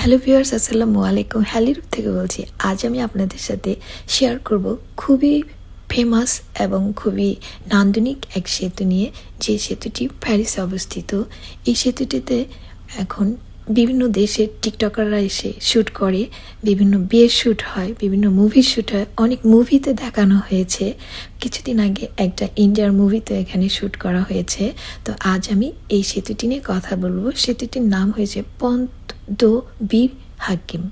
Hello viewers, আসসালামু আলাইকুম। হ্যালিরুপ থেকে বলছি। আজ আমি আপনাদের সাথে শেয়ার করব খুবই ফেমাস এবং খুবই নান্দনিক এক সেতু নিয়ে, যে সেতুটি প্যারিসে অবস্থিত। এই সেতুটিতে এখন বিভিন্ন দেশের টিকটকাররা এসে শ্যুট করে, বিভিন্ন বিয়ের শ্যুট হয়, বিভিন্ন মুভির শ্যুট হয়, অনেক মুভিতে দেখানো হয়েছে। কিছুদিন আগে একটা ইন্ডিয়ার মুভিতে এখানে শ্যুট করা হয়েছে। তো আজ আমি এই সেতুটি নিয়ে কথা বলবো। সেতুটির নাম হয়েছে পন্ত দো বীর হাকিম।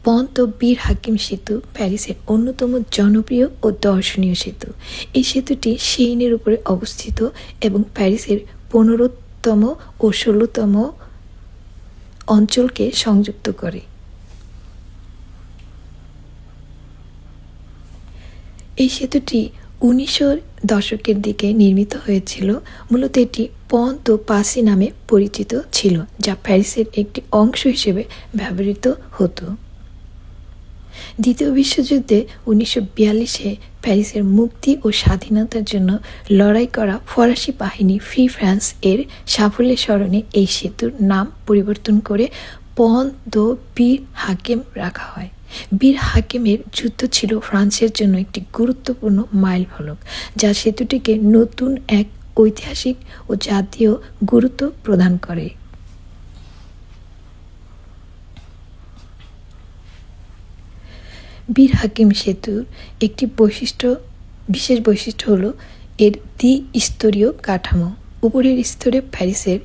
পন্ত বীর হাকিম সেতু প্যারিসের অন্যতম জনপ্রিয় ও দর্শনীয় সেতু। এই সেতুটি সেইনের উপরে অবস্থিত এবং প্যারিসের 15তম ও 16তম অঞ্চলকে সংযুক্ত করে। এই সেতুটি 1900 দশকের দিকে নির্মিত হয়েছিল। মূলত এটি পন্ত পাসি নামে পরিচিত ছিল, যা প্যারিসের একটি অংশ হিসেবে ব্যবহৃত হতো। দ্বিতীয় বিশ্বযুদ্ধে 1942-এ প্যারিসের মুক্তি ও স্বাধীনতার জন্য লড়াই করা ফরাসি বাহিনী ফ্রি ফ্রান্স এর সাফল্যের স্মরণে এই সেতুর নাম পরিবর্তন করে পন্ত দো বীর হাকিম রাখা হয়। বীর হাকিমের যুদ্ধ ছিল ফ্রান্সের জন্য একটি গুরুত্বপূর্ণ মাইল ফলক, যা সেতুটিকে নতুন এক ঐতিহাসিক ও জাতীয় গুরুত্ব প্রদান করে। বীর হাকিম সেতুর একটি বিশেষ বৈশিষ্ট্য হলো এর দ্বিস্তরীয় কাঠামো। উপরের স্তরে প্যারিসের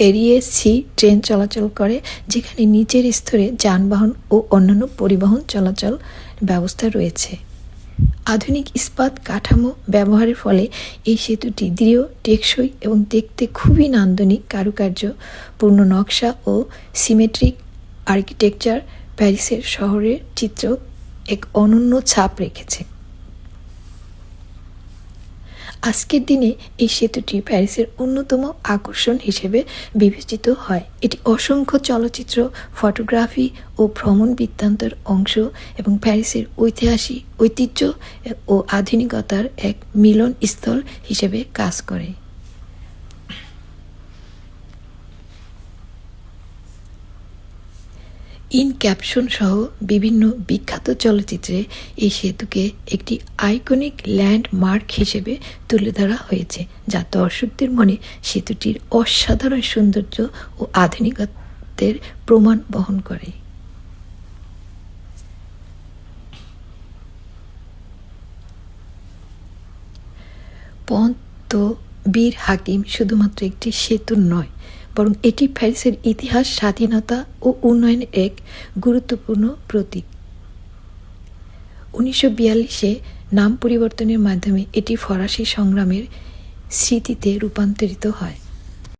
এরিয়ে সি ট্রেন চলাচল করে, যেখানে নিচের স্তরে যানবাহন ও অন্যান্য পরিবহন চলাচল ব্যবস্থা রয়েছে। আধুনিক ইস্পাত কাঠামো ব্যবহারের ফলে এই সেতুটি দৃঢ়, টেকসই এবং দেখতে খুবই নান্দনিক। কারুকার্যপূর্ণ নকশা ও সিমেট্রিক আর্কিটেকচার প্যারিসের শহরের চিত্র এক অনন্য ছাপ রেখেছে। আজকের দিনে এই সেতুটি প্যারিসের অন্যতম আকর্ষণ হিসেবে বিবেচিত হয়। এটি অসংখ্য চলচ্চিত্র, ফটোগ্রাফি ও ভ্রমণ বৃত্তান্তের অংশ এবং প্যারিসের ঐতিহ্য ও আধুনিকতার এক মিলনস্থল হিসেবে কাজ করে। ইন ক্যাপশন সহ বিভিন্ন বিখ্যাত চলচ্চিত্রে এই সেতুকে একটি আইকনিক ল্যান্ডমার্ক হিসেবে তুলে ধরা হয়েছে, যা দর্শকদের মনে সেতুটির অসাধারণ সৌন্দর্য ও আধুনিকত্বের প্রমাণ বহন করে। পন্ত বীর হাকিম শুধুমাত্র একটি সেতু নয়, বরং এটি প্যারিসের ইতিহাস, স্বাধীনতা ও উন্নয়নের এক গুরুত্বপূর্ণ প্রতীক। 1942-এ নাম পরিবর্তনের মাধ্যমে এটি ফরাসি সংগ্রামের স্মৃতিতে রূপান্তরিত হয়।